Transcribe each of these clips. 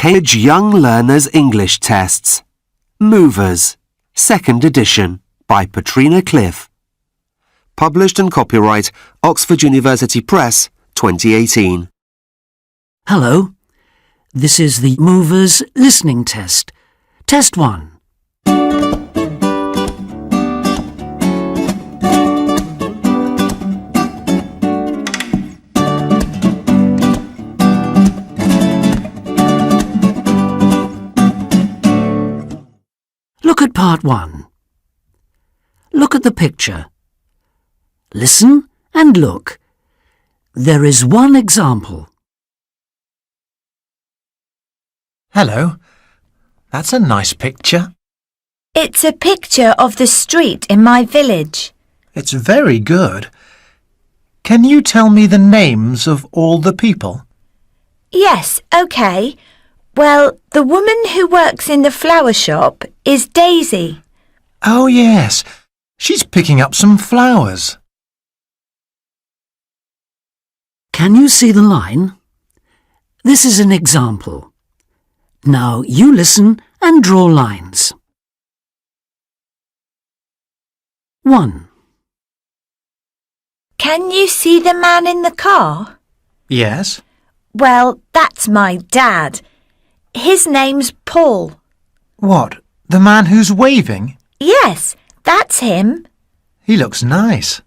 Cambridge Young Learners English Tests. Movers. Second edition by Patrina Cliff. Published and copyright Oxford University Press 2018. Hello. This is the Movers Listening Test. Test 1. Look at part 1. Look at the picture. Listen and look. There is one example. Hello. That's a nice picture. It's a picture of the street in my village. It's very good. Can you tell me the names of all the people? Yes, OK. Well, the woman who works in the flower shop is Daisy. Oh, yes. She's picking up some flowers. Can you see the line? This is an example. Now you listen and draw lines. 1. Can you see the man in the car? Yes. Well, that's my dad. His name's Paul. What? The man who's waving? Yes, that's him. He looks nice.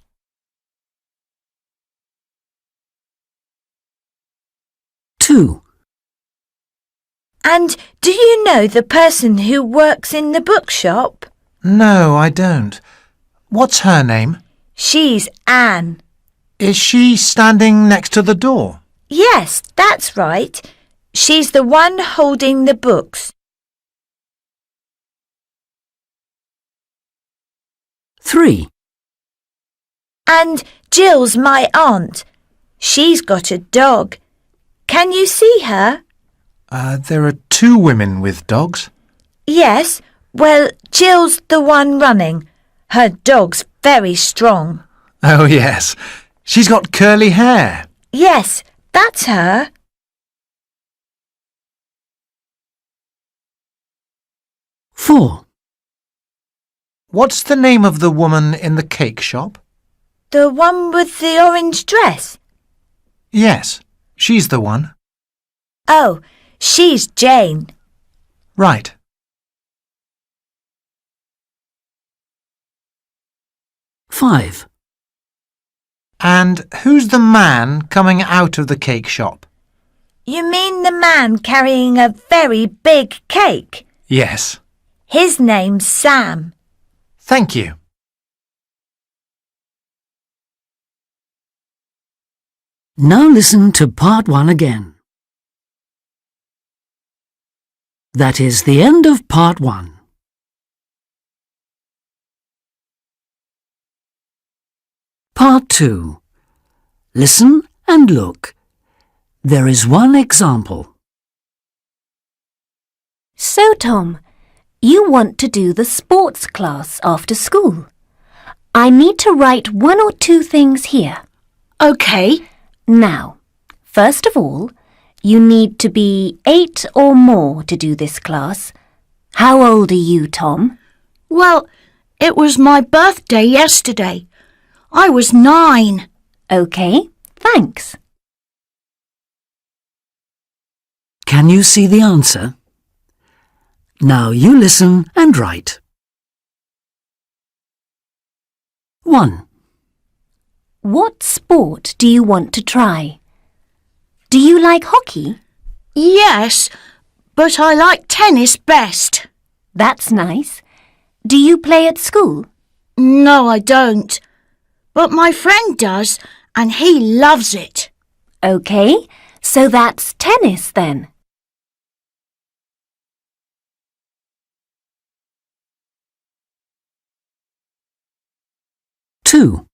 2. And do you know the person who works in the bookshop? No, I don't. What's her name? She's Anne. Is she standing next to the door? Yes, that's right. She's the one holding the books. 3. And Jill's my aunt. She's got a dog. Can you see her? There are 2 women with dogs. Yes, well, Jill's the one running. Her dog's very strong. Oh, yes. She's got curly hair. Yes, that's her. 4. What's the name of the woman in the cake shop? The one with the orange dress? Yes, she's the one. Oh, she's Jane. Right. 5. And who's the man coming out of the cake shop? You mean the man carrying a very big cake? Yes. His name's Sam. Thank you. Now listen to part 1 again. That is the end of part 1. Part 2. Listen and look. There is one example. So, Tom, you want to do the sports class after school. I need to write 1 or 2 things here. OK. Now, first of all, you need to be 8 or more to do this class. How old are you, Tom? Well, it was my birthday yesterday. I was 9. OK, thanks. Can you see the answer? Now you listen and write. 1. What sport do you want to try? Do you like hockey? Yes, but I like tennis best. That's nice. Do you play at school? No, I don't. But my friend does, and he loves it. OK, so that's tennis then. 2.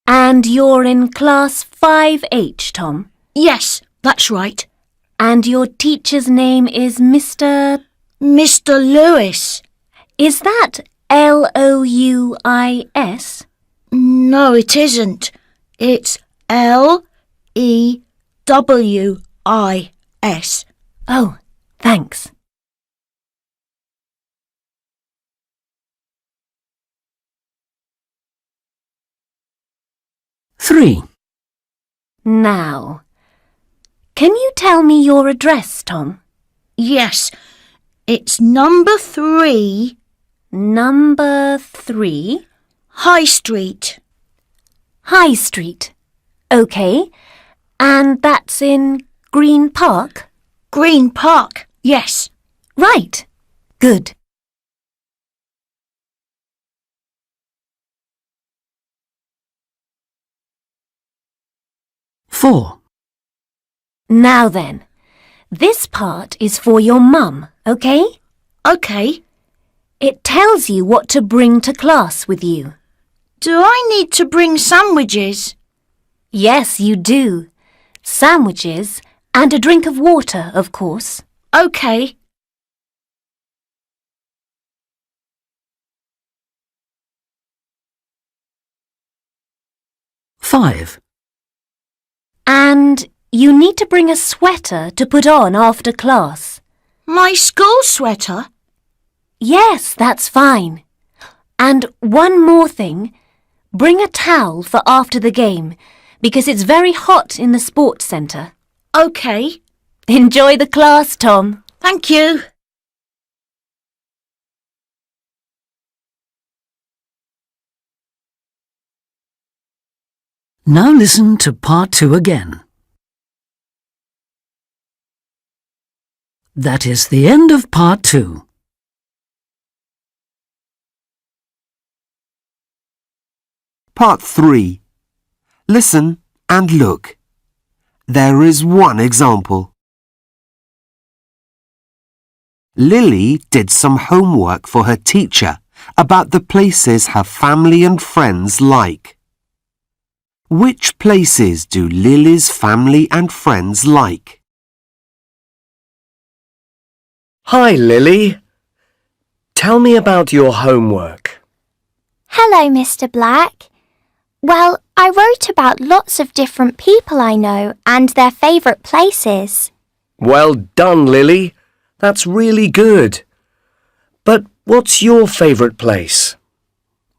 And you're in class 5H, Tom? Yes, that's right. And your teacher's name is Mr. Lewis. Is that Louis? No, it isn't. It's Lewis. Oh, Thanks. Three. Now, can you tell me your address, Tom? Yes, it's number 3, Number 3, High Street. High Street. OK. And that's in Green Park? Green Park, yes. Right. Good. Four. Now then, this part is for your mum, OK? OK. It tells you what to bring to class with you. Do I need to bring sandwiches? Yes, you do. Sandwiches and a drink of water, of course. OK. Five. And you need to bring a sweater to put on after class. My school sweater? Yes, that's fine. And one more thing. Bring a towel for after the game, because it's very hot in the sports centre. OK. Enjoy the class, Tom. Thank you. Now listen to part 2 again. That is the end of part 2. Part 3. Listen and look. There is one example. Lily did some homework for her teacher about the places her family and friends like. Which places do Lily's family and friends like? Hi, Lily. Tell me about your homework. Hello, Mr. Black. Well, I wrote about lots of different people I know and their favourite places. Well done, Lily. That's really good. But what's your favourite place?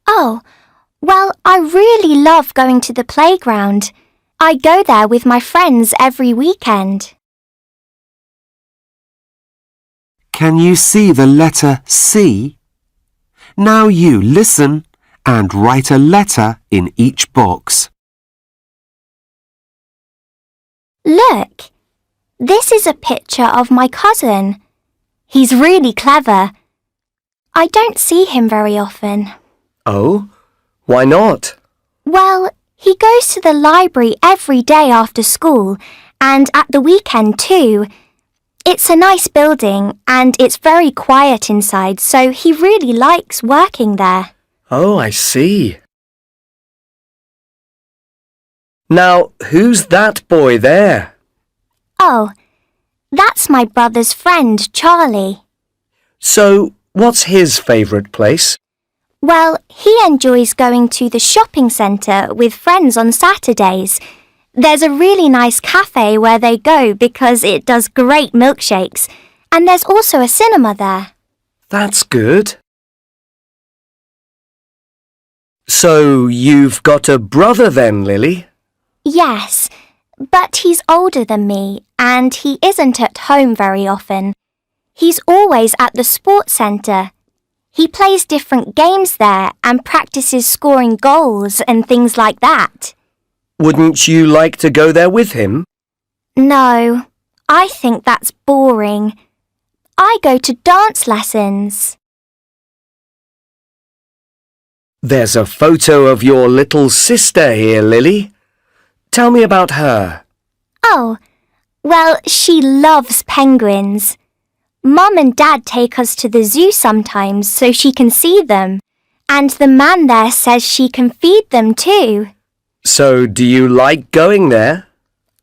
Oh, well, I really love going to the playground. I go there with my friends every weekend. Can you see the letter C? Now you listen and write a letter in each box. Look, this is a picture of my cousin. He's really clever. I don't see him very often. Oh, why not? Well, he goes to the library every day after school and at the weekend too. It's a nice building and it's very quiet inside, so he really likes working there. Oh, I see. Now, who's that boy there? Oh, that's my brother's friend, Charlie. So, what's his favourite place? Well, he enjoys going to the shopping centre with friends on Saturdays. There's a really nice cafe where they go because it does great milkshakes. And there's also a cinema there. That's good. So, you've got a brother then, Lily? Yes, but he's older than me and he isn't at home very often. He's always at the sports centre. He plays different games there and practices scoring goals and things like that. Wouldn't you like to go there with him? No, I think that's boring. I go to dance lessons. There's a photo of your little sister here, Lily. Tell me about her. Oh, well, she loves penguins. Mum and Dad take us to the zoo sometimes so she can see them. And the man there says she can feed them too. So, do you like going there?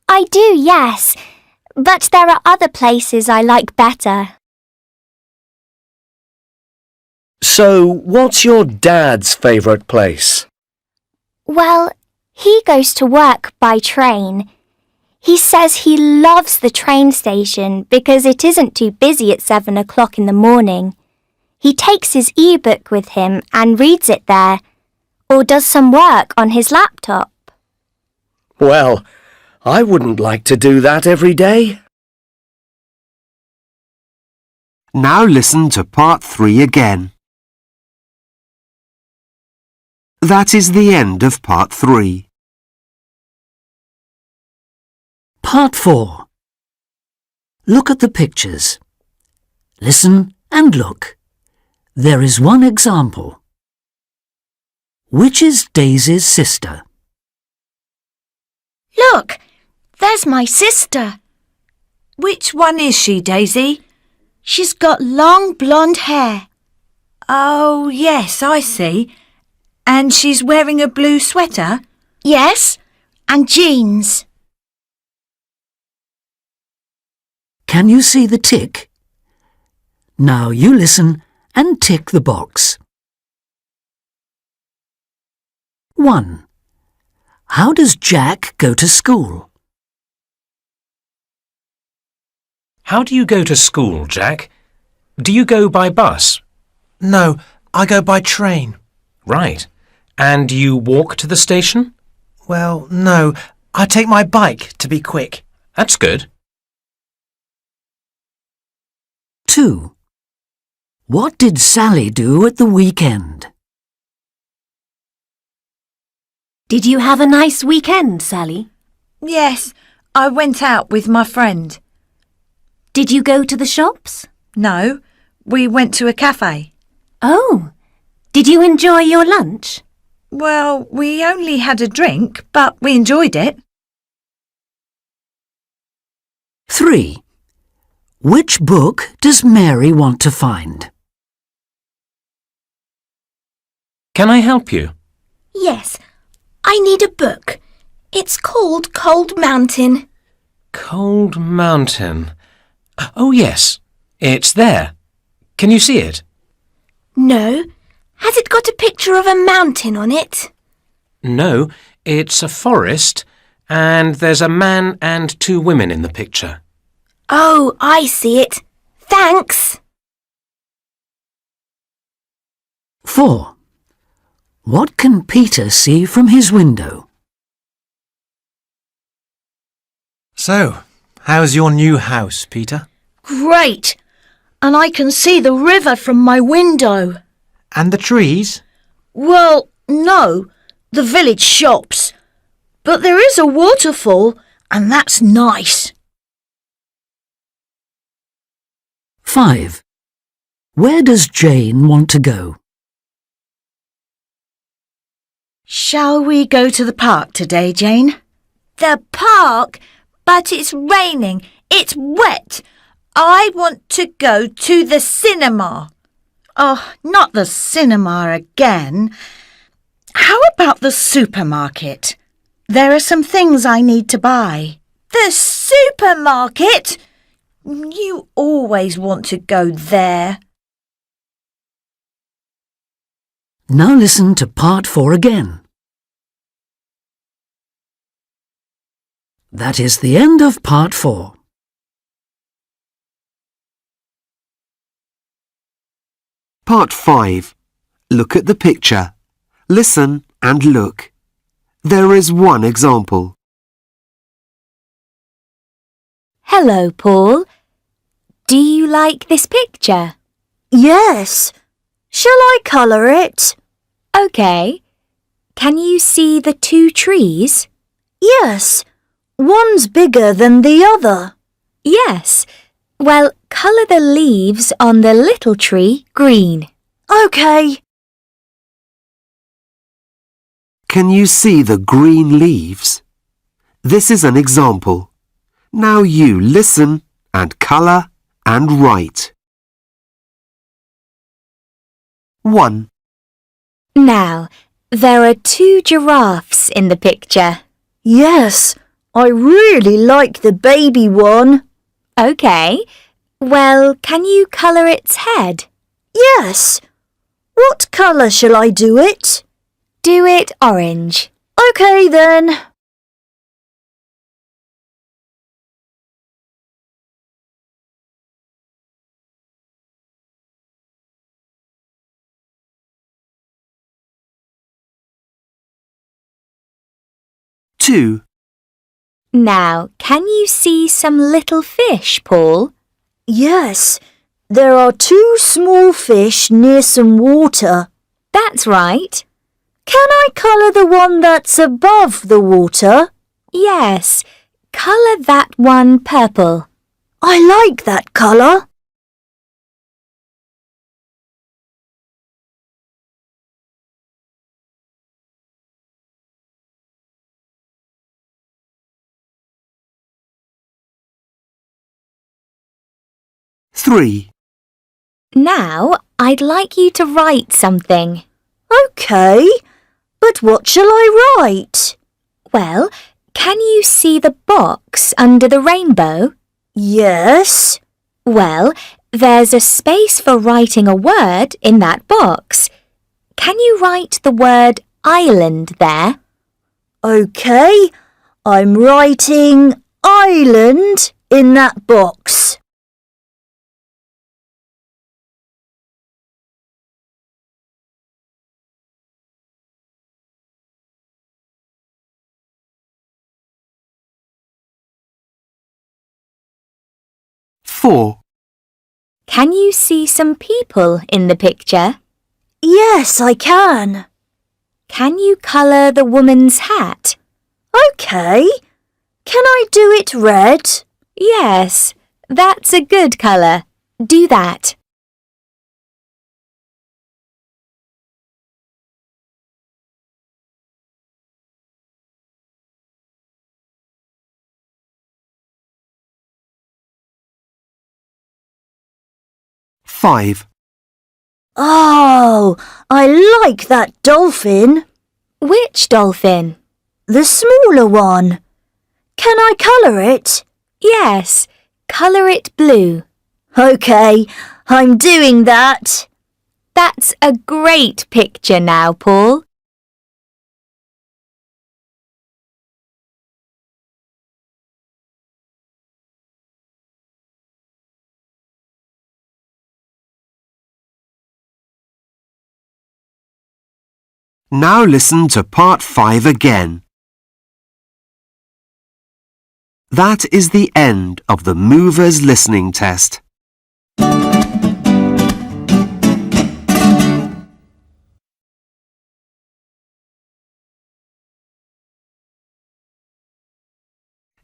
I do, yes. But there are other places I like better. So, what's your dad's favourite place? Well, he goes to work by train. He says he loves the train station because it isn't too busy at 7 o'clock in the morning. He takes his e-book with him and reads it there, or does some work on his laptop. Well, I wouldn't like to do that every day. Now listen to part 3 again. That is the end of part 3. Part 4. Look at the pictures. Listen and look. There is one example. Which is Daisy's sister? Look, there's my sister. Which one is she, Daisy? She's got long blonde hair. Oh, yes, I see. And she's wearing a blue sweater? Yes, and jeans. Can you see the tick? Now you listen and tick the box. 1. How does Jack go to school? How do you go to school, Jack? Do you go by bus? No, I go by train. Right. And you walk to the station? Well, no, I take my bike to be quick. That's good. 2. What did Sally do at the weekend? Did you have a nice weekend, Sally? Yes, I went out with my friend. Did you go to the shops? No, we went to a cafe. Oh, did you enjoy your lunch? Well, we only had a drink, but we enjoyed it. 3. Which book does Mary want to find? Can I help you? Yes, I need a book. It's called Cold Mountain. Cold Mountain. Oh, yes. It's there. Can you see it? No. Has it got a picture of a mountain on it? No, it's a forest, and there's a man and 2 women in the picture. Oh, I see it. Thanks. 4. What can Peter see from his window? So, how's your new house, Peter? Great. And I can see the river from my window. And the trees? Well, no, the village shops. But there is a waterfall, and that's nice. 5. Where does Jane want to go? Shall we go to the park today, Jane? The park? But it's raining. It's wet. I want to go to the cinema. Oh, not the cinema again. How about the supermarket? There are some things I need to buy. The supermarket? You always want to go there. Now listen to part 4 again. That is the end of part 4. Part 5. Look at the picture. Listen and look. There is one example. Hello, Paul. Do you like this picture? Yes. Shall I colour it? OK. Can you see the 2 trees? Yes. One's bigger than the other. Yes. Well, colour the leaves on the little tree green. OK. Can you see the green leaves? This is an example. Now you listen and colour and write. 1. Now, there are 2 giraffes in the picture. Yes, I really like the baby one. OK. Well, can you colour its head? Yes. What colour shall I do it? Do it orange. OK then. 2. Now, can you see some little fish, Paul? Yes, there are 2 small fish near some water. That's right. Can I colour the one that's above the water? Yes, colour that one purple. I like that colour. Three. Now, I'd like you to write something. OK, but what shall I write? Well, can you see the box under the rainbow? Yes. Well, there's a space for writing a word in that box. Can you write the word island there? OK, I'm writing island in that box. Four. Can you see some people in the picture? Yes, I can. Can you colour the woman's hat? OK. Can I do it red? Yes, that's a good colour. Do that. Five. Oh, I like that dolphin. Which dolphin? The smaller one. Can I colour it? Yes, colour it blue. OK, I'm doing that. That's a great picture now, Paul. Now listen to part 5 again. That is the end of the movers listening test.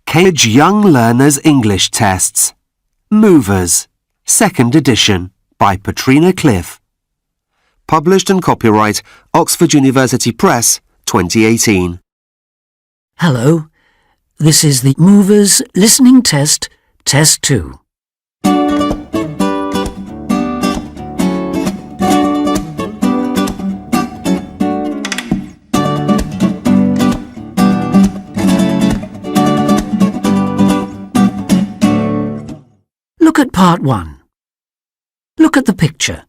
Cambridge Young Learners English Tests. Movers, 2nd edition, by Patrina Cliff. Published and copyright Oxford University Press, 2018. Hello, this is the Movers Listening Test, Test 2. Look at part 1. Look at the picture.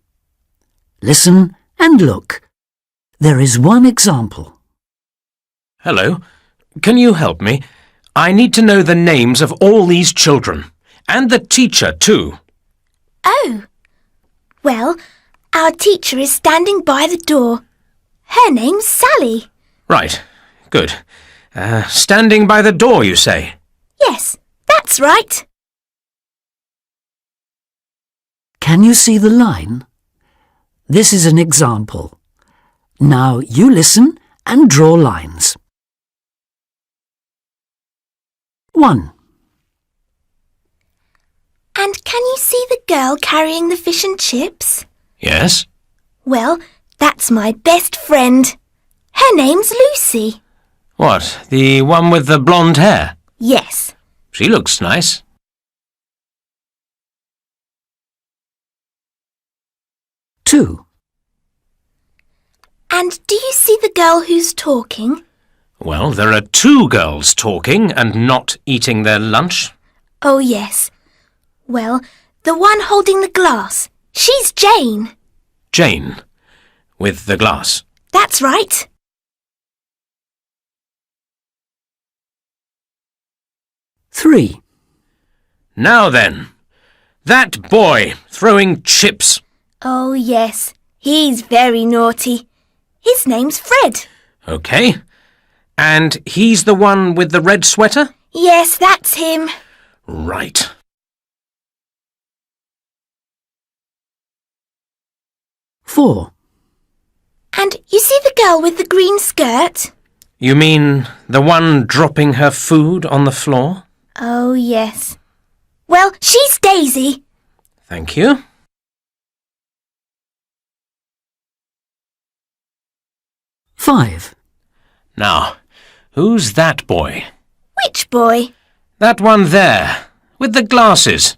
Listen and look. There is one example. Hello. Can you help me? I need to know the names of all these children. And the teacher, too. Oh. Well, our teacher is standing by the door. Her name's Sally. Right. Good. Standing by the door, you say? Yes, that's right. Can you see the line? This is an example. Now you listen and draw lines. 1. And can you see the girl carrying the fish and chips? Yes. Well, that's my best friend. Her name's Lucy. What, the one with the blonde hair? Yes. She looks nice. 2. And do you see the girl who's talking? Well, there are 2 girls talking and not eating their lunch. Oh, yes. Well, the one holding the glass. She's Jane. Jane, with the glass. That's right. 3. Now then, that boy throwing chips. Oh, yes. He's very naughty. His name's Fred. OK. And he's the one with the red sweater? Yes, that's him. Right. Four. And you see the girl with the green skirt? You mean the one dropping her food on the floor? Oh, yes. Well, she's Daisy. Thank you. Five. Now, who's that boy? Which boy? That one there, with the glasses.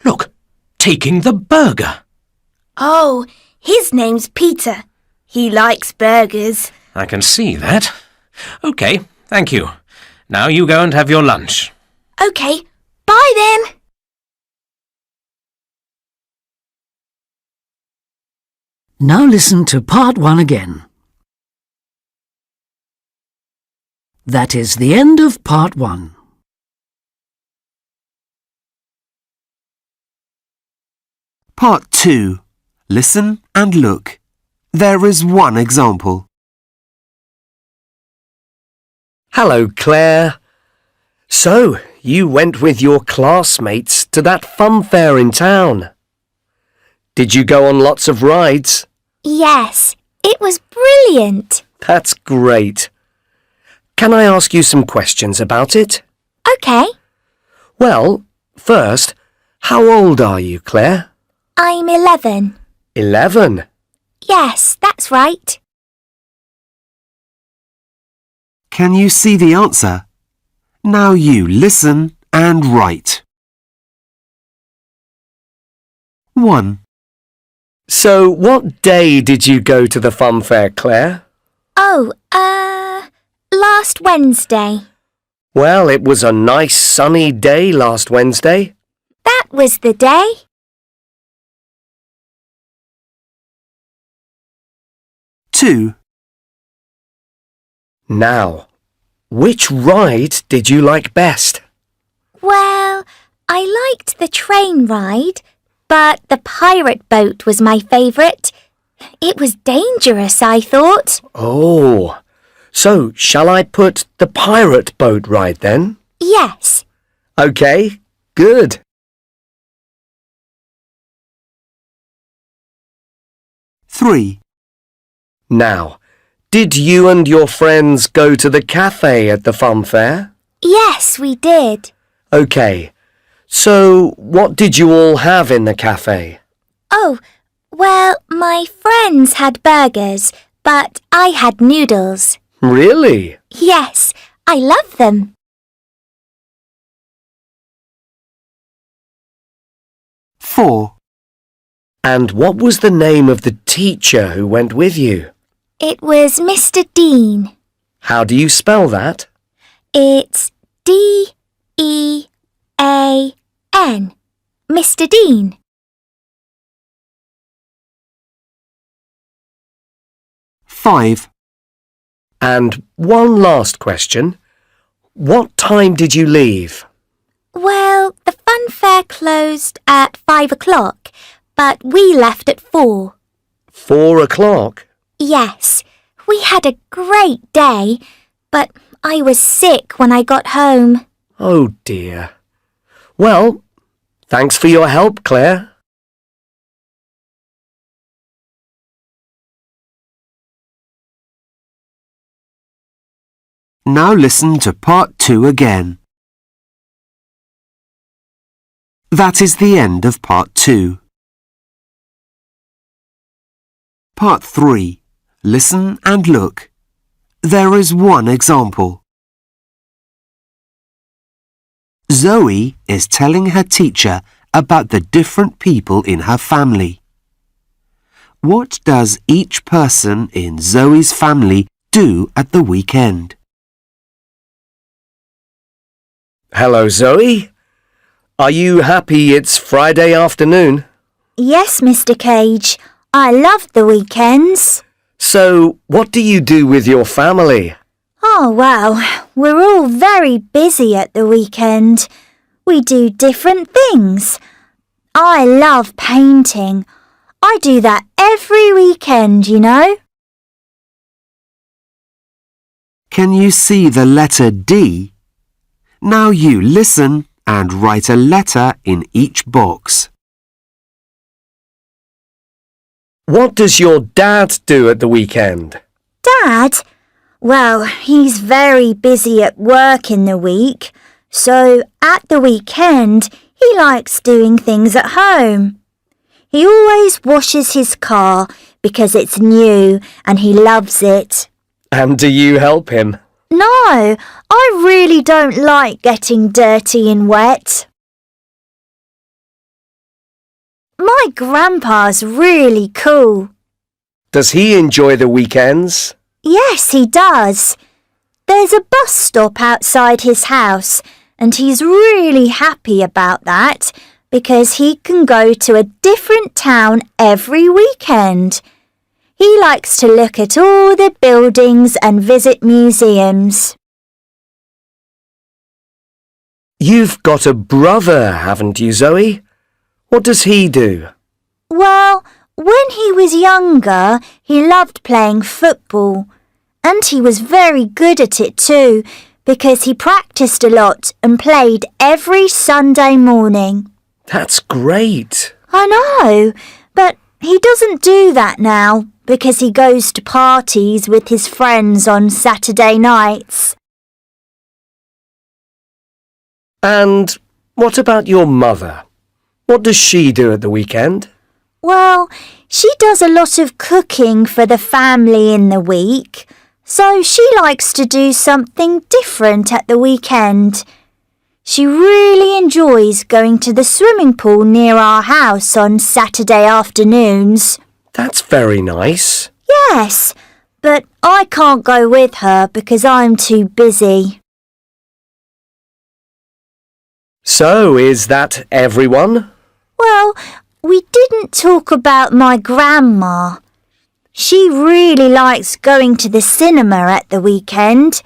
Look, taking the burger. Oh, his name's Peter. He likes burgers. I can see that. OK, thank you. Now you go and have your lunch. OK, bye then. Now listen to part one again. That is the end of part one. Part 2. Listen and look. There is one example. Hello, Claire. So, you went with your classmates to that fun fair in town. Did you go on lots of rides? Yes, it was brilliant. That's great. Can I ask you some questions about it? OK, Well, first, how old are you, Claire? I'm 11. 11. Yes, that's right. Can you see the answer? Now you listen and write. 1. So, what day did you go to the fun fair, Claire? Oh, last Wednesday. Well, it was a nice sunny day last Wednesday. That was the day. 2. Now, which ride did you like best? Well, I liked the train ride, but the pirate boat was my favourite. It was dangerous, I thought. Oh, so shall I put the pirate boat ride then? Yes. OK, good. 3. Now, did you and your friends go to the cafe at the fun fair? Yes, we did. OK, so what did you all have in the cafe? Oh, well, my friends had burgers, but I had noodles. Really? Yes, I love them. 4. And what was the name of the teacher who went with you? It was Mr. Dean. How do you spell that? It's D-E-A-N. Mr. Dean. 5. And one last question. What time did you leave? Well, the fun fair closed at 5 o'clock, but we left at 4. 4 o'clock? Yes, we had a great day, but I was sick when I got home. Oh dear. Well, thanks for your help, Claire. Now listen to part 2 again. That is the end of part 2. Part 3. Listen and look. There is one example. Zoe is telling her teacher about the different people in her family. What does each person in Zoe's family do at the weekend? Hello, Zoe. Are you happy it's Friday afternoon? Yes, Mr. Cage. I love the weekends. So, what do you do with your family? Oh, well, we're all very busy at the weekend. We do different things. I love painting. I do that every weekend, you know. Can you see the letter D? Now you listen and write a letter in each box. What does your dad do at the weekend? Dad? Well, he's very busy at work in the week, so at the weekend he likes doing things at home. He always washes his car because it's new and he loves it. And do you help him? No, I really don't like getting dirty and wet. My grandpa's really cool. Does he enjoy the weekends? Yes, he does. There's a bus stop outside his house, and he's really happy about that because he can go to a different town every weekend. He likes to look at all the buildings and visit museums. You've got a brother, haven't you, Zoe? What does he do? Well, when he was younger, he loved playing football. And he was very good at it too, because he practiced a lot and played every Sunday morning. That's great. I know, but he doesn't do that now because he goes to parties with his friends on Saturday nights. And what about your mother? What does she do at the weekend? Well, she does a lot of cooking for the family in the week, so she likes to do something different at the weekend. She really enjoys going to the swimming pool near our house on Saturday afternoons. That's very nice. Yes, but I can't go with her because I'm too busy. So, is that everyone? Well, we didn't talk about my grandma. She really likes going to the cinema at the weekend.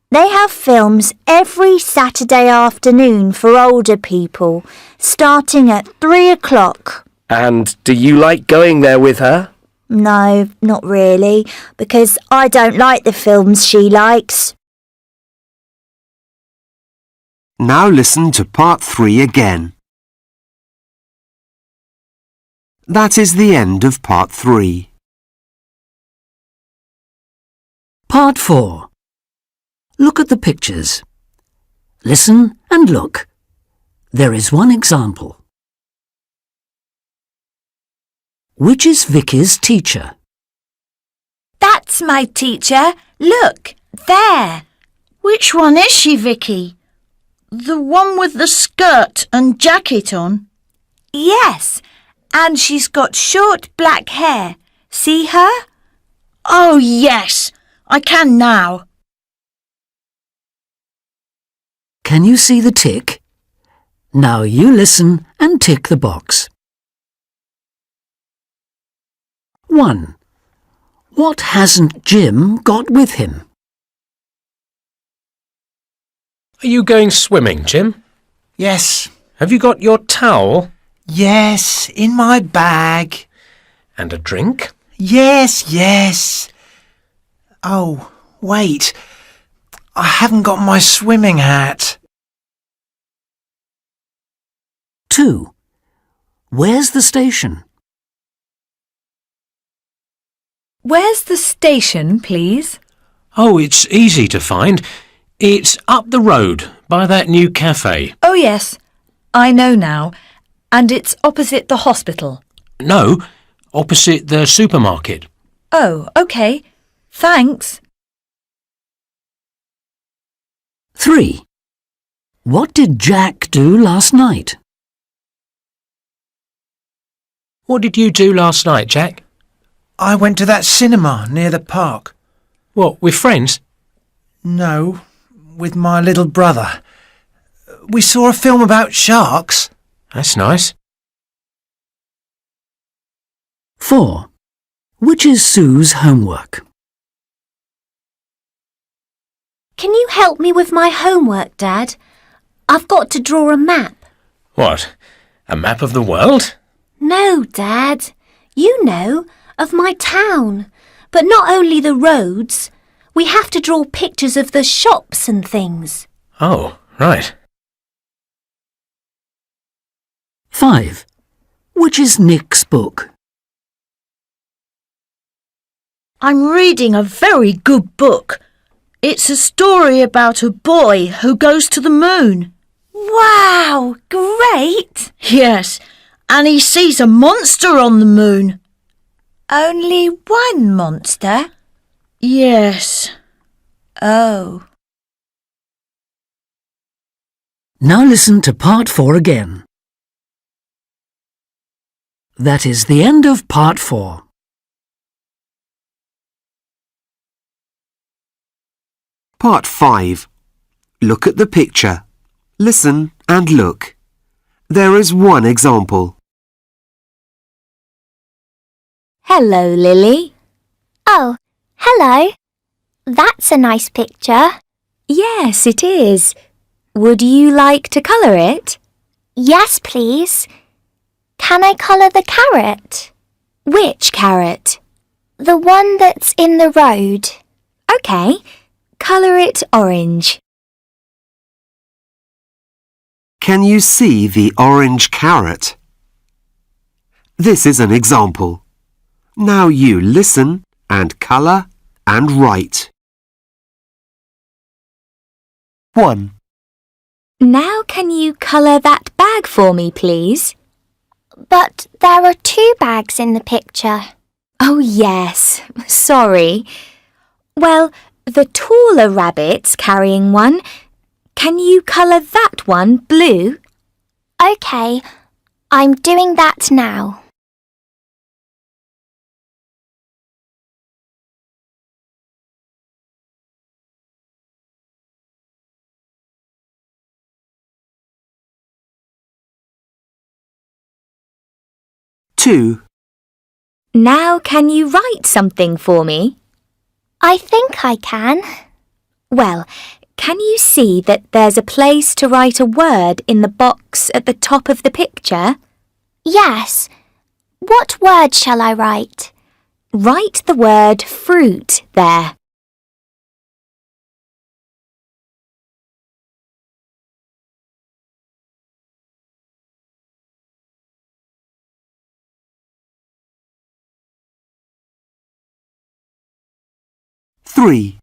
They have films every Saturday afternoon for older people, starting at 3 o'clock. And do you like going there with her? No, not really, because I don't like the films she likes. Now listen to part 3 again. That is the end of part 3. Part 4. Look at the pictures. Listen and look. There is one example. Which is Vicky's teacher? That's my teacher. Look, there. Which one is she, Vicky? The one with the skirt and jacket on? Yes, and she's got short black hair. See her? Oh, yes, I can now. Can you see the tick? Now you listen and tick the box. 1. What hasn't Jim got with him? Are you going swimming, Jim? Yes. Have you got your towel? Yes, in my bag. And a drink? Yes. Oh, wait. I haven't got my swimming hat. 2. Where's the station? Where's the station, please? Oh, it's easy to find. It's up the road by that new cafe. Oh, yes, I know now. And it's opposite the hospital. No, opposite the supermarket. Oh, OK. Thanks. 3. What did Jack do last night? What did you do last night, Jack? I went to that cinema near the park. What, with friends? No, with my little brother. We saw a film about sharks. That's nice. 4. Which is Sue's homework? Can you help me with my homework, Dad? I've got to draw a map. What, a map of the world? No, Dad. You know, of my town. But not only the roads. We have to draw pictures of the shops and things. Oh, right. 5. Which is Nick's book? I'm reading a very good book. It's a story about a boy who goes to the moon. Wow, great! Yes, and he sees a monster on the moon. Only one monster? Yes. Oh. Now listen to part 4 again. That is the end of part 4. Part 5. Look at the picture. Listen and look. There is one example. Hello, Lily. Oh, hello. That's a nice picture. Yes, it is. Would you like to colour it? Yes, please. Can I colour the carrot? Which carrot? The one that's in the road. OK. Colour it orange. Can you see the orange carrot? This is an example. Now you listen and colour and write. 1. Now can you colour that bag for me, please? But there are 2 bags in the picture. Oh, yes. Sorry. Well, the taller rabbit's carrying one. Can you colour that one blue? OK, I'm doing that now. Two. Now can you write something for me? I think I can. Well, can you see that there's a place to write a word in the box at the top of the picture? Yes. What word shall I write? Write the word fruit there. Three.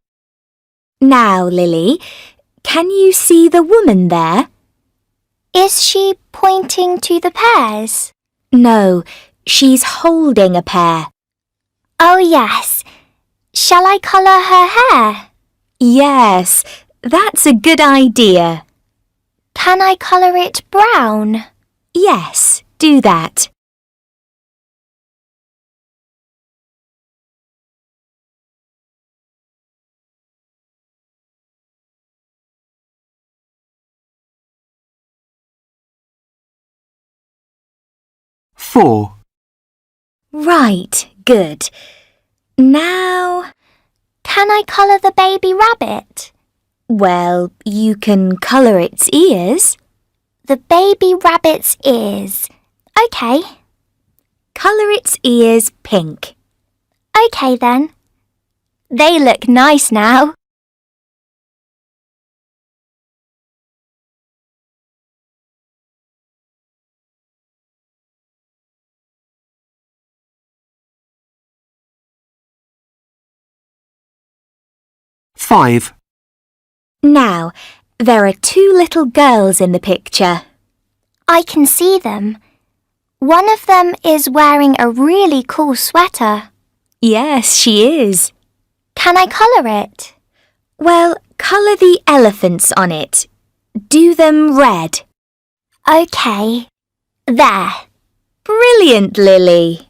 Now, Lily, can you see the woman there? Is she pointing to the pears? No, she's holding a pear. Oh, yes. Shall I colour her hair? Yes, that's a good idea. Can I colour it brown? Yes, do that. Four. Right, good. Now, can I colour the baby rabbit? Well, you can colour its ears. The baby rabbit's ears. OK. Colour its ears pink. OK then. They look nice now. Five. Now, there are 2 little girls in the picture. I can see them. One of them is wearing a really cool sweater. Yes, she is. Can I colour it? Well, colour the elephants on it. Do them red. OK. There. Brilliant, Lily.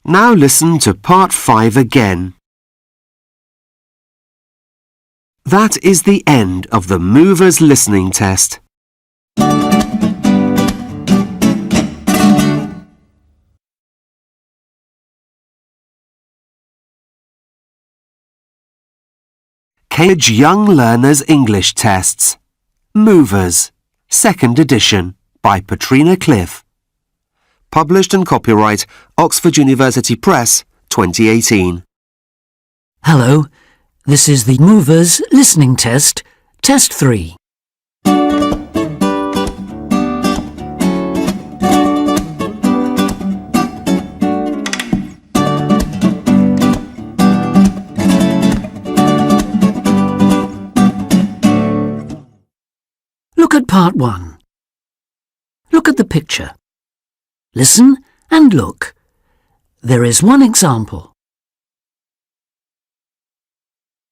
Now listen to part 5 again. That is the end of the Movers listening test. Cambridge Young Learners English Tests. Movers. Second edition by Patrina Cliff. Published and copyright Oxford University Press 2018. Hello, this is the Movers Listening Test, Test 3. Look at part 1. Look at the picture. Listen and look. There is one example.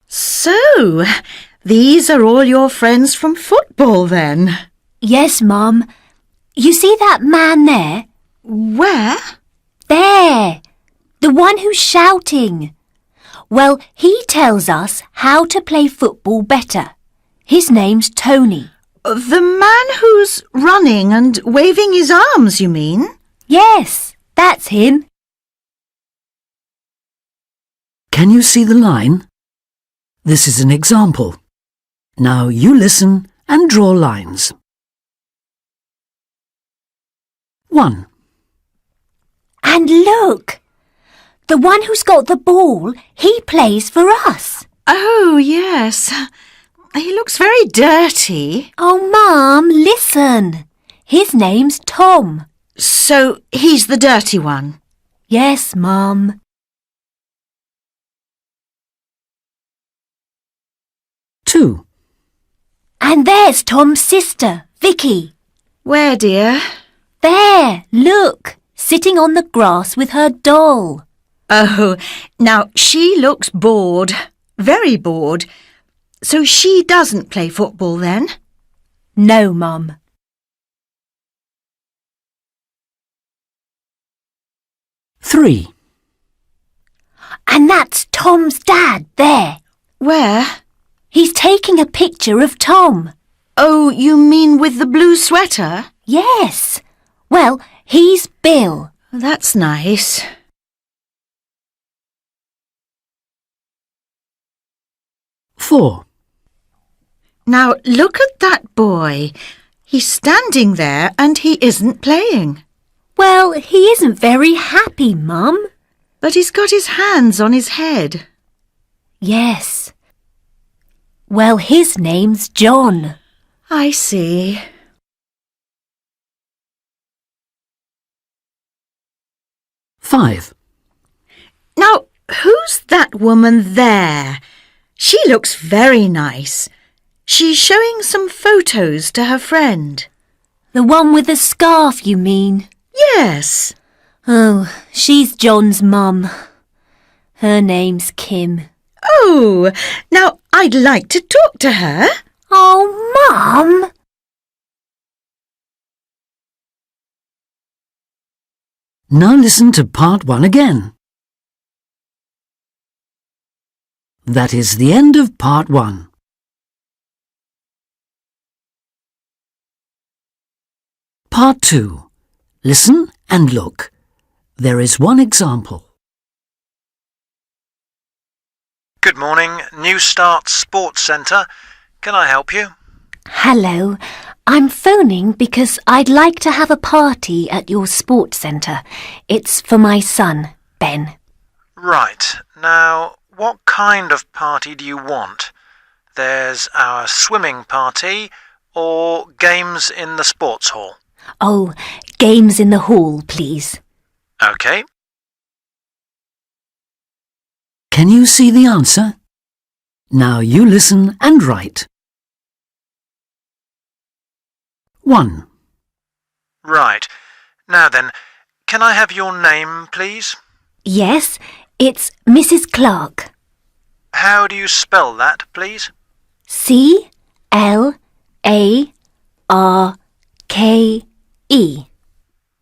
So, these are all your friends from football then? Yes, Mum. You see that man there? Where? There. The one who's shouting. Well, he tells us how to play football better. His name's Tony. The man who's running and waving his arms, you mean? Yes, that's him. Can you see the line? This is an example. Now you listen and draw lines. 1. And look! The one who's got the ball, he plays for us. Oh, yes. He looks very dirty. Oh, Mum, listen. His name's Tom. So he's the dirty one? Yes, Mum. 2. And there's Tom's sister, Vicky. Where, dear? There, look, sitting on the grass with her doll. Oh, now she looks bored. Very bored. So she doesn't play football then? No, Mum. 3. And that's Tom's dad there. Where? He's taking a picture of Tom. Oh, you mean with the blue sweater? Yes. Well, he's Bill. That's nice. 4. Now look at that boy. He's standing there and he isn't playing. Well, he isn't very happy, Mum. But he's got his hands on his head. Yes. Well, his name's John. I see. 5. Now, who's that woman there? She looks very nice. She's showing some photos to her friend. The one with the scarf, you mean? Yes. Oh, she's John's mum. Her name's Kim. Oh, now I'd like to talk to her. Oh, Mum! Now listen to part 1 again. That is the end of part 1. Part 2. Listen and look. There is one example. Good morning, New Start Sports Centre. Can I help you? Hello. I'm phoning because I'd like to have a party at your sports centre. It's for my son, Ben. Right. Now, what kind of party do you want? There's our swimming party or games in the sports hall? Oh, games in the hall, please. OK. Can you see the answer? Now you listen and write. 1. Right. Now then, can I have your name, please? Yes, it's Mrs. Clark. How do you spell that, please? C-L-A-R-K-E.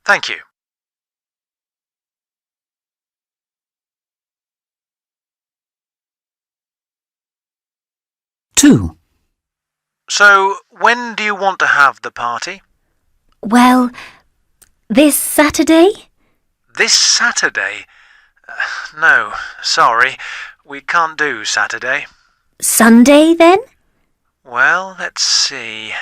Thank you. 2. So, when do you want to have the party? Well, this Saturday? This Saturday? No, sorry, we can't do Saturday. Sunday then? Well, let's see.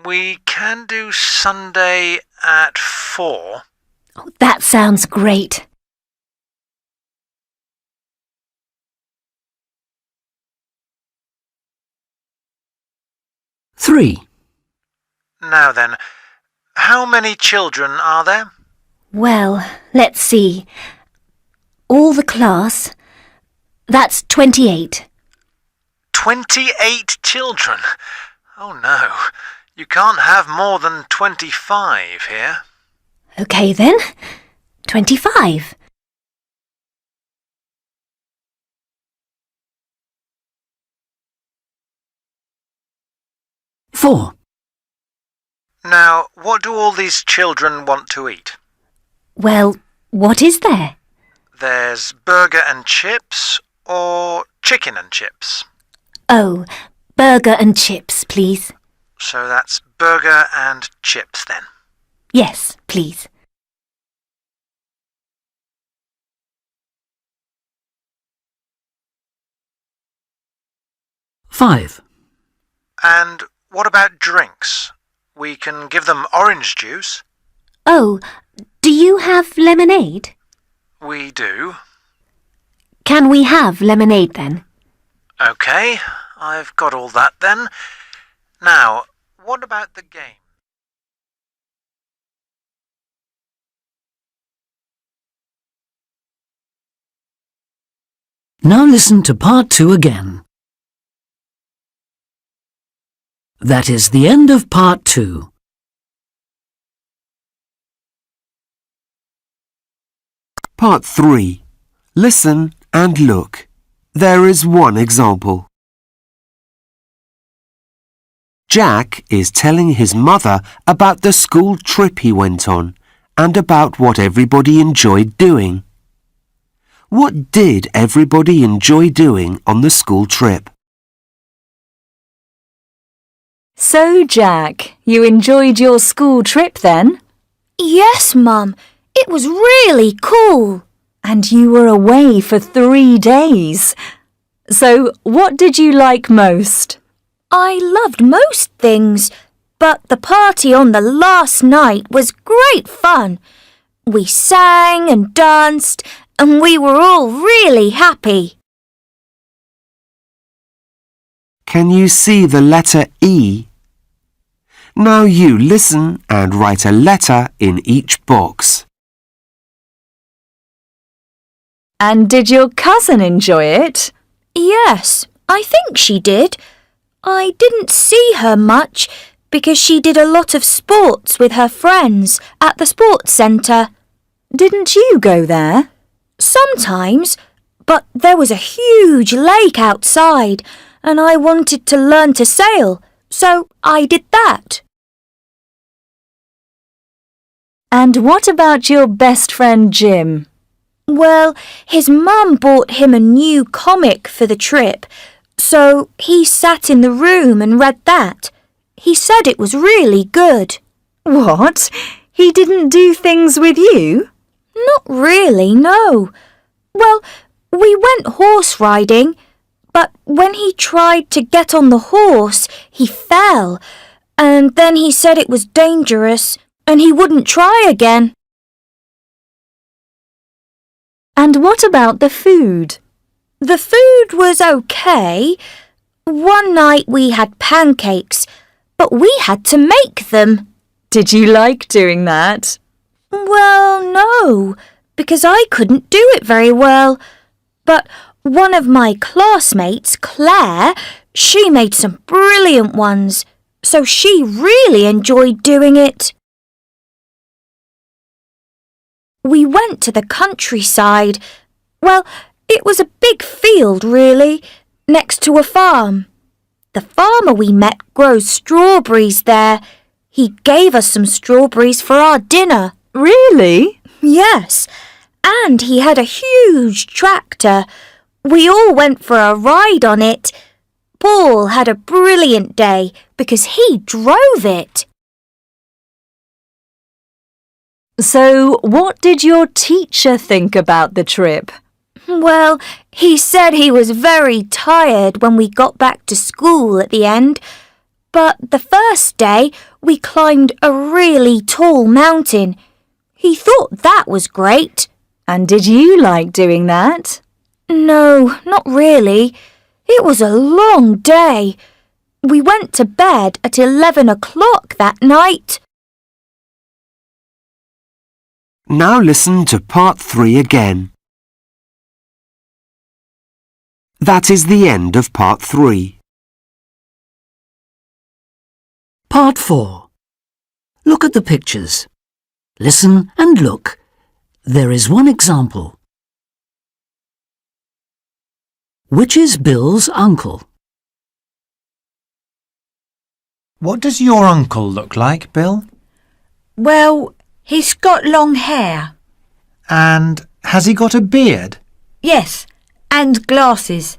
We can do Sunday at 4. Oh, that sounds great. Three. Now then, how many children are there? Well, let's see. All the class, that's 28. 28 children? Oh no, you can't have more than 25 here. OK then, 25. Four. Now, what do all these children want to eat? Well, what is there? There's burger and chips or chicken and chips. Oh, burger and chips, please. So that's burger and chips then. Yes, please. Five. And what about drinks? We can give them orange juice. Oh, do you have lemonade? We do. Can we have lemonade then? OK, I've got all that then. Now, what about the game? Now listen to part 2 again. That is the end of part 2. Part 3. Listen and look. There is one example. Jack is telling his mother about the school trip he went on and about what everybody enjoyed doing. What did everybody enjoy doing on the school trip? So, Jack, you enjoyed your school trip then? Yes, Mum. It was really cool. And you were away for 3 days. So, what did you like most? I loved most things, but the party on the last night was great fun. We sang and danced, and we were all really happy. Can you see the letter E? Now you listen and write a letter in each box. And did your cousin enjoy it? Yes, I think she did. I didn't see her much because she did a lot of sports with her friends at the sports centre. Didn't you go there? Sometimes, but there was a huge lake outside and I wanted to learn to sail, so I did that. And what about your best friend Jim? Well, his mum bought him a new comic for the trip, so he sat in the room and read that. He said it was really good. What? He didn't do things with you? Not really, no. Well, we went horse riding, but when he tried to get on the horse, he fell, and then he said it was dangerous and he wouldn't try again. And what about the food? The food was okay. One night we had pancakes, but we had to make them. Did you like doing that? Well, no, because I couldn't do it very well. But one of my classmates, Claire, she made some brilliant ones, so she really enjoyed doing it. We went to the countryside. Well, it was a big field, really, next to a farm. The farmer we met grows strawberries there. He gave us some strawberries for our dinner. Really? Yes, and he had a huge tractor. We all went for a ride on it. Paul had a brilliant day because he drove it. So, what did your teacher think about the trip? Well, he said he was very tired when we got back to school at the end. But the first day, we climbed a really tall mountain. He thought that was great. And did you like doing that? No, not really. It was a long day. We went to bed at 11 o'clock that night. Now listen to part 3 again. That is the end of part 3. Part 4. Look at the pictures. Listen and look. There is one example. Which is Bill's uncle? What does your uncle look like, Bill? Well, he's got long hair. And has he got a beard? Yes, and glasses.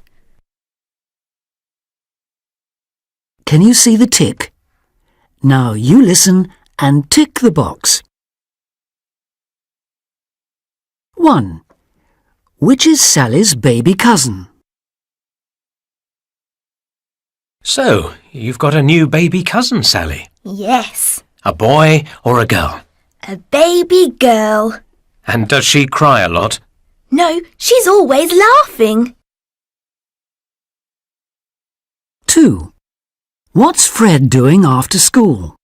Can you see the tick? Now you listen and tick the box. 1. Which is Sally's baby cousin? So, you've got a new baby cousin, Sally. Yes, A boy or a girl? a baby girl. And does she cry a lot? No, she's always laughing. 2. What's Fred doing after school?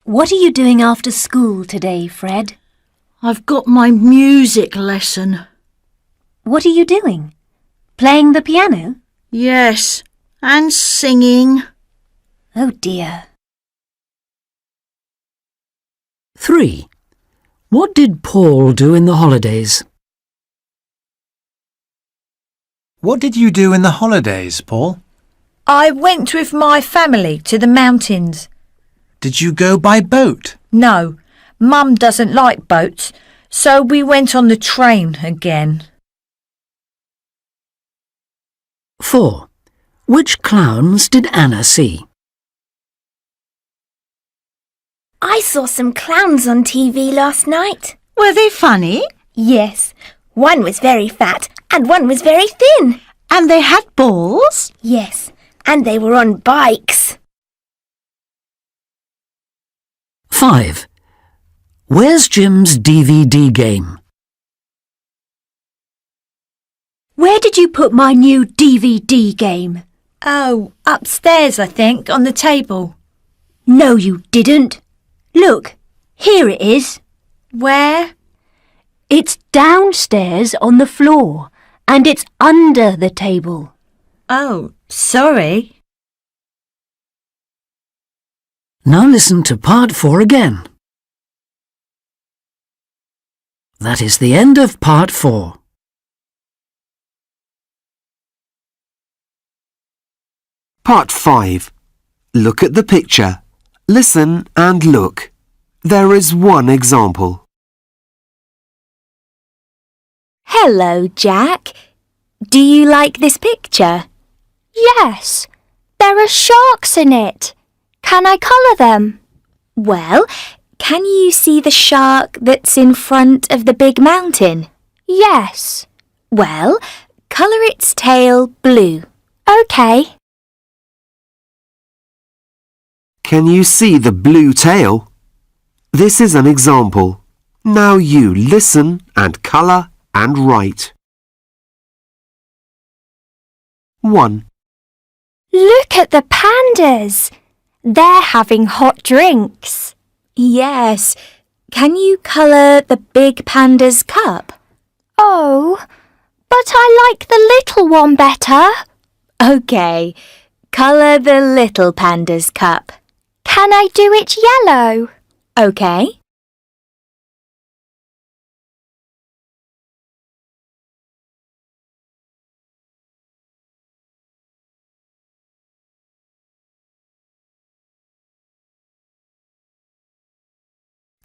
What are you doing after school today, Fred? I've got my music lesson. What are you doing? Playing the piano? Yes, and singing. Oh dear. 3. What did Paul do in the holidays? What did you do in the holidays, Paul? I went with my family to the mountains. Did you go by boat? No, Mum doesn't like boats, so we went on the train again. 4. Which clowns did Anna see? I saw some clowns on TV last night. Were they funny? Yes, one was very fat and one was very thin. And they had balls? Yes, and they were on bikes. 5. Where's Jim's DVD game? Where did you put my new DVD game? Oh, upstairs, I think, on the table. No, you didn't. Look, here it is. Where? It's downstairs on the floor, and it's under the table. Oh, sorry. Now listen to part 4 again. That is the end of part 4. Part 5. Look at the picture. Listen and look. There is one example. Hello, Jack. Do you like this picture? Yes, there are sharks in it. Can I colour them? Well, can you see the shark that's in front of the big mountain? Yes. Well, colour its tail blue. OK. Can you see the blue tail? This is an example. Now you listen and colour and write. 1. Look at the pandas. They're having hot drinks. Yes. Can you colour the big panda's cup? Oh, but I like the little one better. OK. Colour the little panda's cup. Can I do it yellow? OK.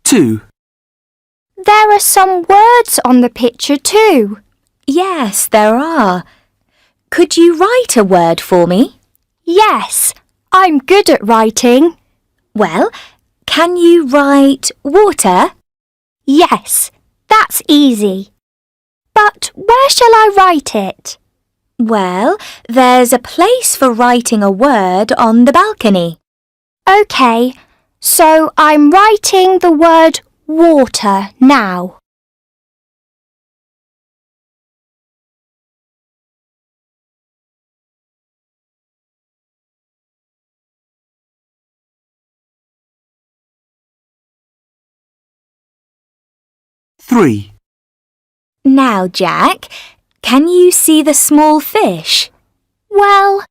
2. There are some words on the picture too. Yes, there are. Could you write a word for me? Yes, I'm good at writing. Well, can you write water? Yes, That's easy. But where shall I write it? Well, there's a place for writing a word on the balcony. OK, so I'm writing the word water now. Three. Now, Jack, can you see the small fish? Well,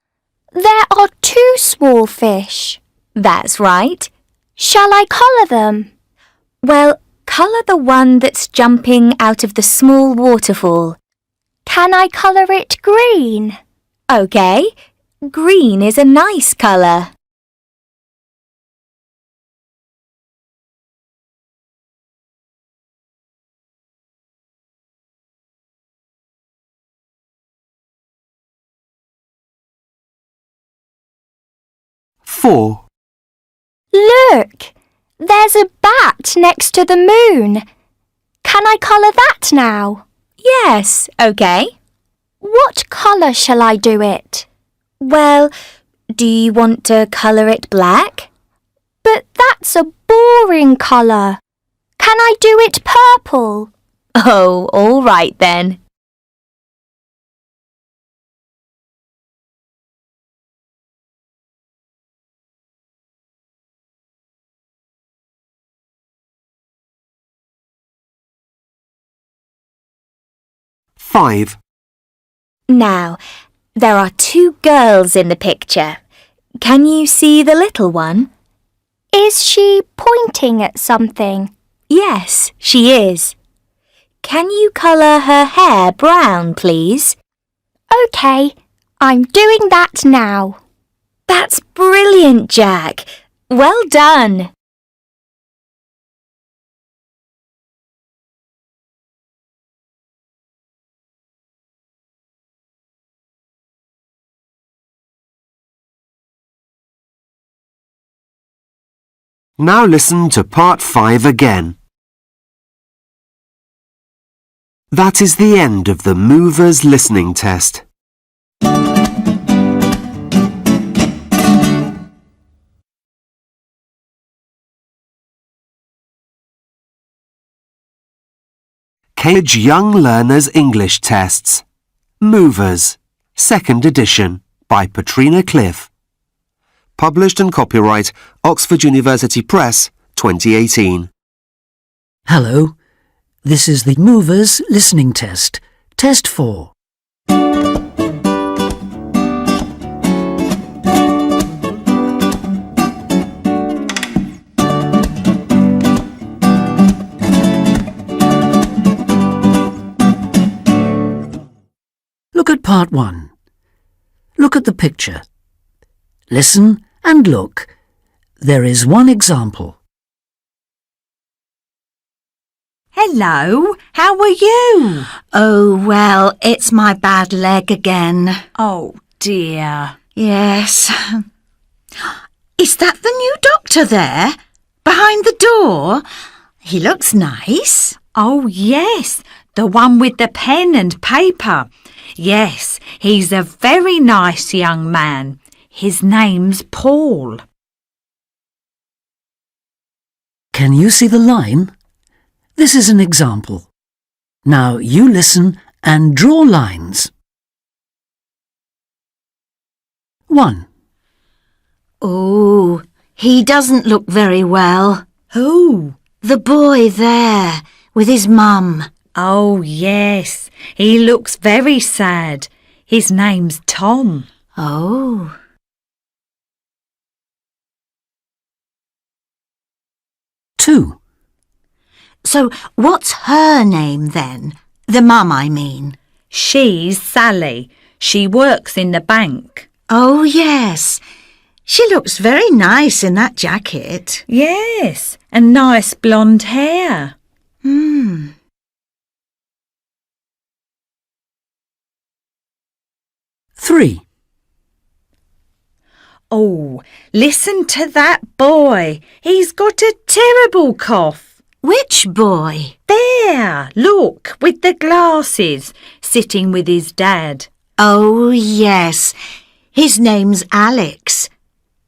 there are 2 small fish. That's right. Shall I colour them? Well, colour the one that's jumping out of the small waterfall. Can I colour it green? OK. Green is a nice colour. Four. Look, there's a bat next to the moon. Can I colour that now? Yes, OK. What colour shall I do it? Well, do you want to colour it black? But that's a boring colour. Can I do it purple? Oh, all right then. Five. Now, there are 2 girls in the picture. Can you see the little one? Is she pointing at something? Yes, she is. Can you colour her hair brown, please? OK, I'm doing that now. That's brilliant, Jack. Well done. Now listen to part 5 again. That is the end of the movers listening test. Cambridge Young Learners English Tests. Movers, 2nd edition, by Patrina Cliff. Published and copyright Oxford University Press, 2018. Hello, this is the Movers Listening Test, Test 4. Look at part 1. Look at the picture. Listen and look. There is one example. Hello, how are you? Oh, well, it's my bad leg again. Oh, dear. Yes. Is that the new doctor there? Behind the door? He looks nice. Oh, yes, the one with the pen and paper. Yes, he's a very nice young man. His name's Paul. Can you see the line? This is an example. Now you listen and draw lines. 1. Oh, he doesn't look very well. Who? The boy there, with his mum. Oh, yes, he looks very sad. His name's Tom. Oh. 2. So what's her name then? The mum, I mean. She's Sally. She works in the bank. Oh, yes. She looks very nice in that jacket. Yes, and nice blonde hair. 3. Oh, listen to that boy. He's got a terrible cough. Which boy? There, look, with the glasses, sitting with his dad. Oh, yes. His name's Alex.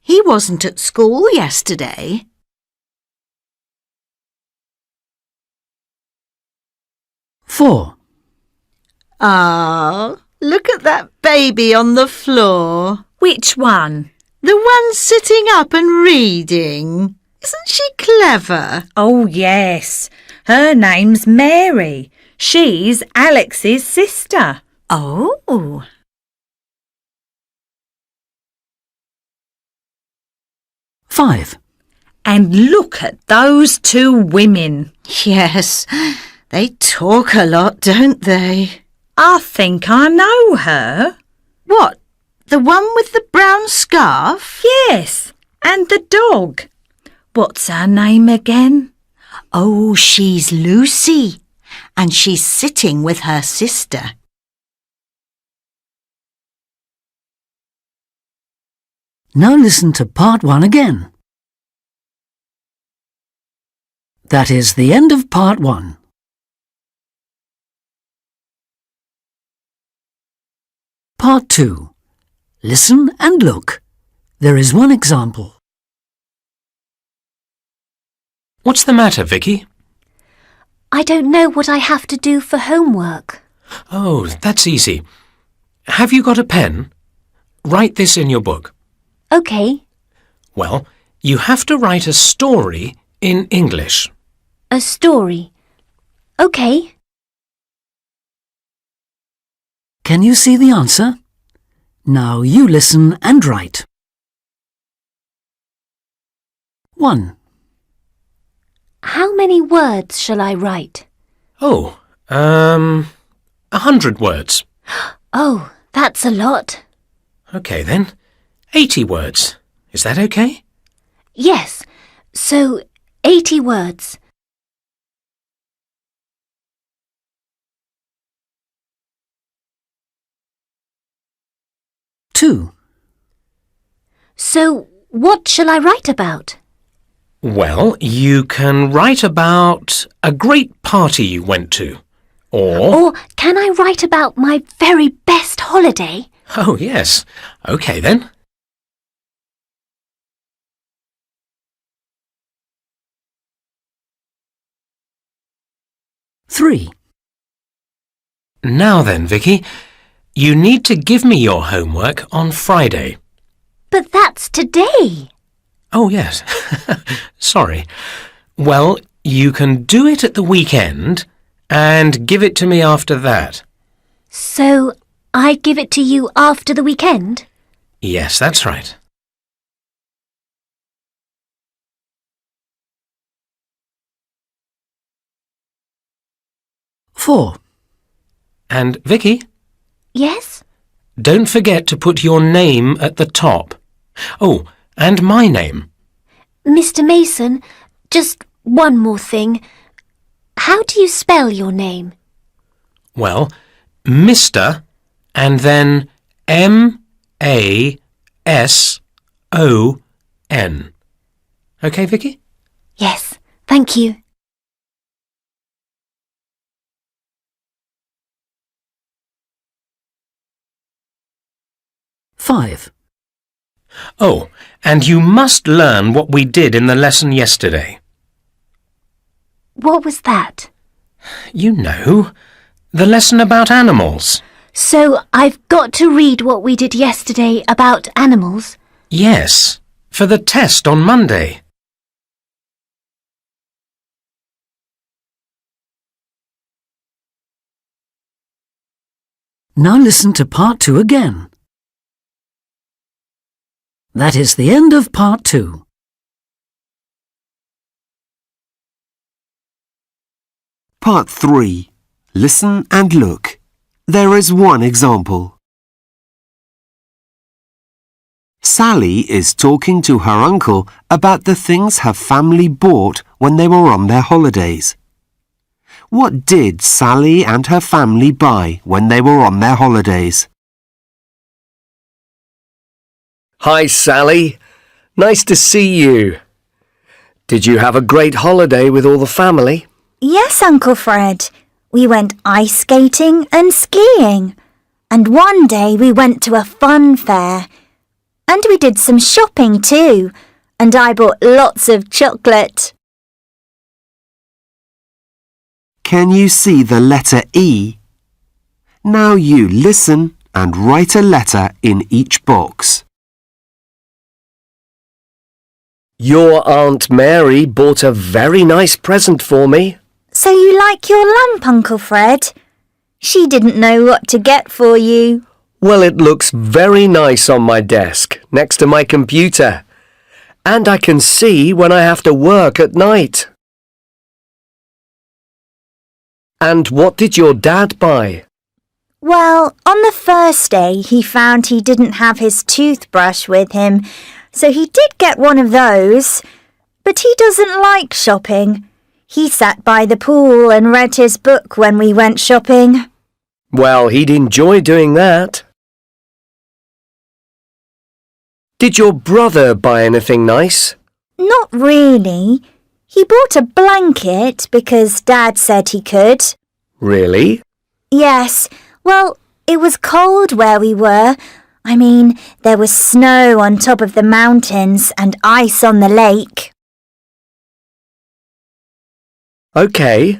He wasn't at school yesterday. Four. Ah, look at that baby on the floor. Which one? The one sitting up and reading. Isn't she clever? Oh, yes. Her name's Mary. She's Alex's sister. Oh. Five. And look at those two women. Yes, they talk a lot, don't they? I think I know her. What? The one with the brown scarf? Yes, and the dog. What's her name again? Oh, she's Lucy, and she's sitting with her sister. Now listen to part one again. That is the end of part one. Part two. Listen and look. There is one example. What's the matter, Vicky? I don't know what I have to do for homework. Oh, that's easy. Have you got a pen? Write this in your book. OK. Well, you have to write a story in English. A story. OK. Can you see the answer? Now you listen and write. 1. How many words shall I write? Oh, 100 words. Oh, that's a lot. OK then. 80 words. Is that OK? Yes, so 80 words. Two. So what shall I write about? Well, you can write about a great party you went to. Or can I write about my very best holiday? Oh, yes. OK then. Three. Now then, Vicky, you need to give me your homework on Friday. But that's today. Oh, yes. Sorry. Well, you can do it at the weekend and give it to me after that. So I give it to you after the weekend? Yes, that's right. Four. And, Vicky? Yes? Don't forget to put your name at the top. Oh, and my name. Mr. Mason, just one more thing. How do you spell your name? Well, Mr. and then M-A-S-O-N. OK, Vicky? Yes, thank you. Five. Oh, and you must learn what we did in the lesson yesterday. What was that? You know, the lesson about animals. So I've got to read what we did yesterday about animals? Yes, for the test on Monday. Now listen to part two again. That is the end of part two. Part 3. Listen and look. There is one example. Sally is talking to her uncle about the things her family bought when they were on their holidays. What did Sally and her family buy when they were on their holidays? Hi, Sally. Nice to see you. Did you have a great holiday with all the family? Yes, Uncle Fred. We went ice skating and skiing. And one day we went to a fun fair. And we did some shopping too. And I bought lots of chocolate. Can you see the letter E? Now you listen and write a letter in each box. Your Aunt Mary bought a very nice present for me. So you like your lamp, Uncle Fred? She didn't know what to get for you. Well, it looks very nice on my desk, next to my computer. And I can see when I have to work at night. And what did your dad buy? Well, on the first day he found he didn't have his toothbrush with him, so he did get one of those. But he doesn't like shopping. He sat by the pool and read his book when we went shopping. Well, he'd enjoy doing that. Did your brother buy anything nice? Not really. He bought a blanket because Dad said he could. Really? Yes. Well, it was cold where we were. I mean, there was snow on top of the mountains and ice on the lake. OK.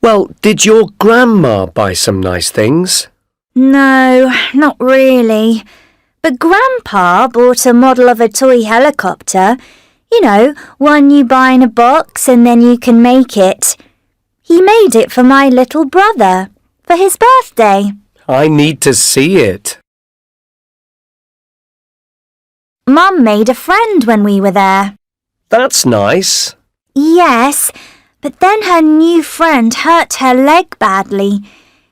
Well, did your grandma buy some nice things? No, not really. But Grandpa bought a model of a toy helicopter. You know, one you buy in a box and then you can make it. He made it for my little brother, for his birthday. I need to see it. Mum made a friend when we were there. That's nice. Yes, but then her new friend hurt her leg badly.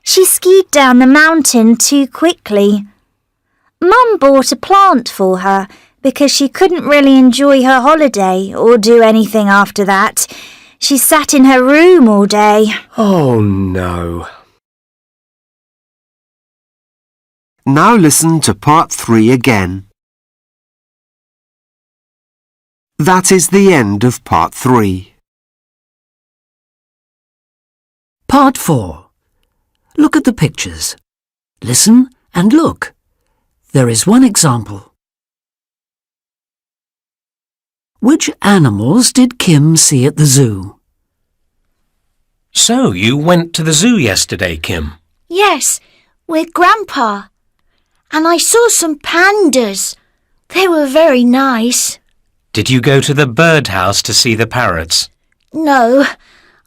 She skied down the mountain too quickly. Mum bought a plant for her because she couldn't really enjoy her holiday or do anything after that. She sat in her room all day. Oh, no. Now listen to part 3 again. That is the end of part 3. Part 4. Look at the pictures. Listen and look. There is one example. Which animals did Kim see at the zoo? So you went to the zoo yesterday, Kim? Yes, with Grandpa. And I saw some pandas. They were very nice. Did you go to the birdhouse to see the parrots? No,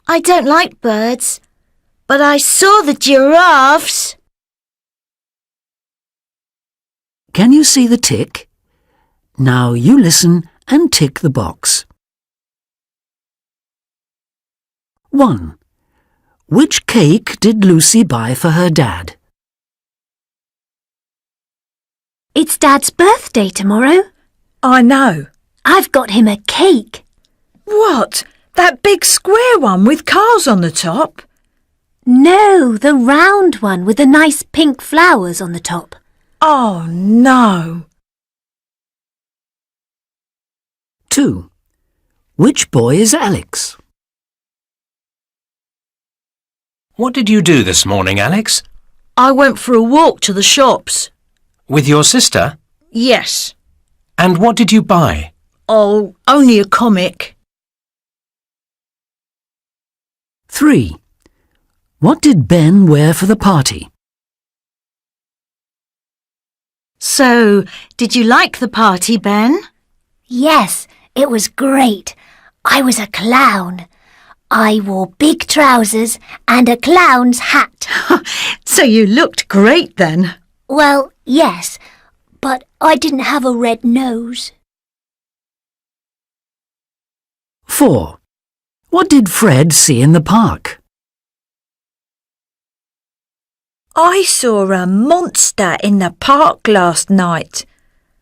I don't like birds. But I saw the giraffes. Can you see the tick? Now you listen and tick the box. 1. Which cake did Lucy buy for her dad? It's Dad's birthday tomorrow. I know. I've got him a cake. What? That big square one with cars on the top? No, the round one with the nice pink flowers on the top. Oh, no. 2. Which boy is Alex? What did you do this morning, Alex? I went for a walk to the shops. With your sister? Yes. And what did you buy? Oh, only a comic. 3. What did Ben wear for the party? So, did you like the party, Ben? Yes, it was great. I was a clown. I wore big trousers and a clown's hat. So you looked great then. Well, yes, but I didn't have a red nose. 4. What did Fred see in the park? I saw a monster in the park last night.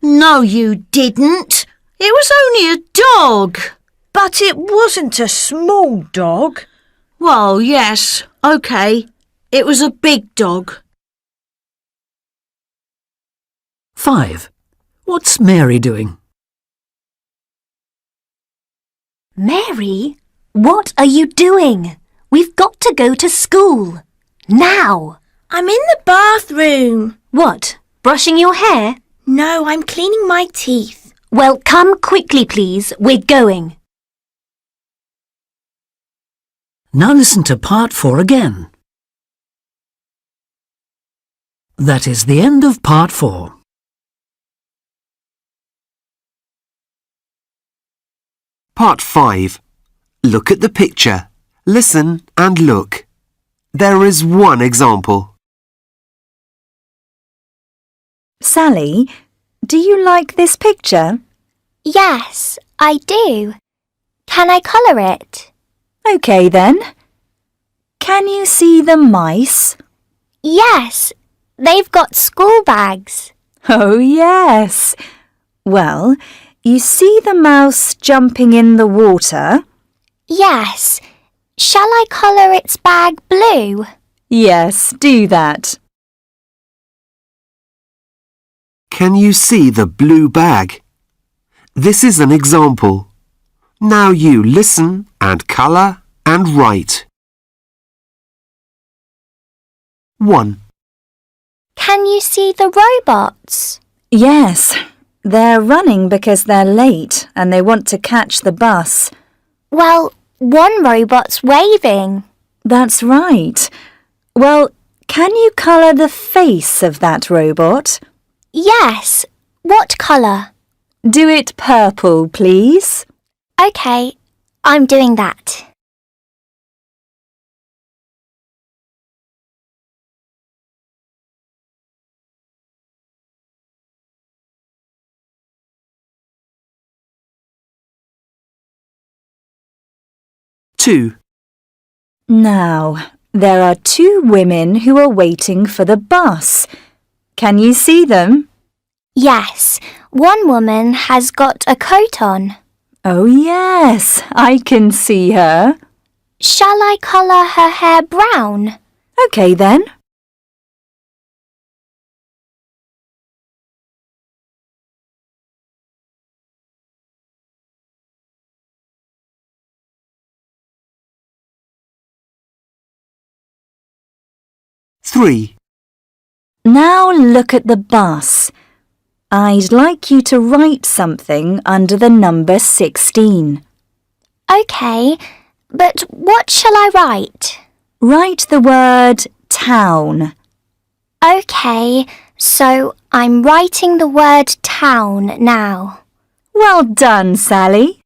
No, you didn't. It was only a dog. But it wasn't a small dog. Well, yes, OK. It was a big dog. 5. What's Mary doing? Mary, what are you doing? We've got to go to school. Now. I'm in the bathroom. What? Brushing your hair? No, I'm cleaning my teeth. Well, come quickly, please. We're going. Now listen to part 4 again. That is the end of part 4. Part 5. Look at the picture. Listen and look. There is one example. Sally, do you like this picture? Yes, I do. Can I colour it? OK then. Can you see the mice? Yes, they've got school bags. Oh, yes. Well, you see the mouse jumping in the water? Yes. Shall I colour its bag blue? Yes, do that. Can you see the blue bag? This is an example. Now you listen and colour and write. 1. Can you see the robots? Yes, they're running because they're late and they want to catch the bus. Well, one robot's waving. That's right. Well, can you colour the face of that robot? Yes. What colour? Do it purple, please. OK, I'm doing that. Two. Now, there are 2 women who are waiting for the bus. Can you see them? Yes, one woman has got a coat on. Oh, yes, I can see her. Shall I colour her hair brown? OK then. Three. Now look at the bus. I'd like you to write something under the number 16. OK, but what shall I write? Write the word town. OK, so I'm writing the word town now. Well done, Sally.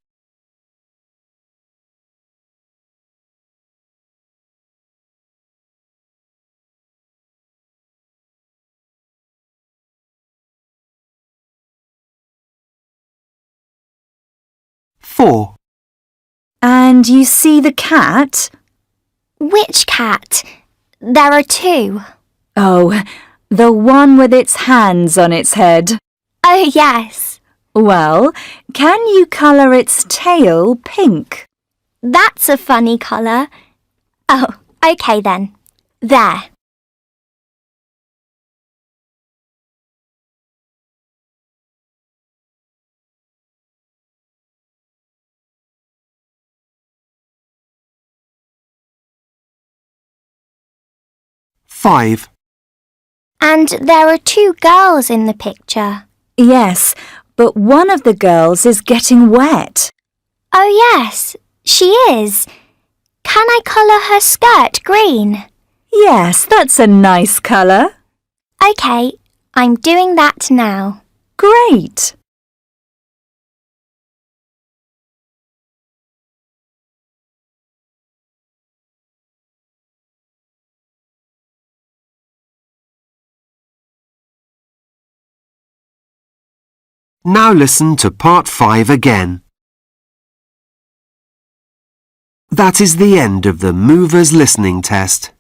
Four. And you see the cat? Which cat? There are 2. Oh, the one with its hands on its head. Oh, yes. Well, can you colour its tail pink? That's a funny colour. Oh, OK then. There. Five. And there are 2 girls in the picture. Yes, but one of the girls is getting wet. Oh, yes, she is. Can I colour her skirt green? Yes, that's a nice colour. OK, I'm doing that now. Great. Now listen to part 5 again. That is the end of the movers listening test.